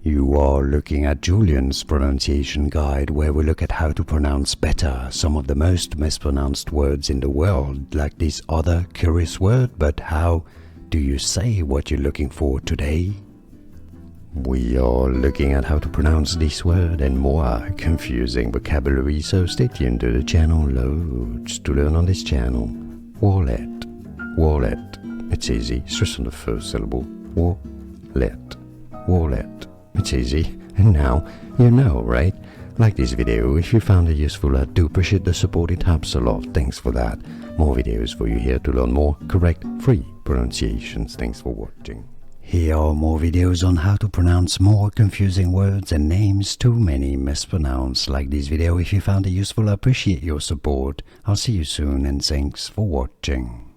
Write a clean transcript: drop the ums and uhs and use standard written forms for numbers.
You are looking at Julian's pronunciation guide, where we look at how to pronounce better some of the most mispronounced words in the world, like this other curious word. But how do you say what you're looking for today? We are looking at how to pronounce this word and more confusing vocabulary, so stay tuned to the channel. Loads to learn on this channel. Wallet. Wallet. It's easy, stress on the first syllable. Wallet. Wallet. It's easy, and now you know, right? Like this video if you found it useful. I do appreciate the support, it helps a lot. Thanks for that. More videos for you here to learn more correct, free pronunciations. Thanks for watching. Here are more videos on how to pronounce more confusing words and names too many mispronounced. Like this video if you found it useful. I appreciate your support. I'll see you soon, and thanks for watching.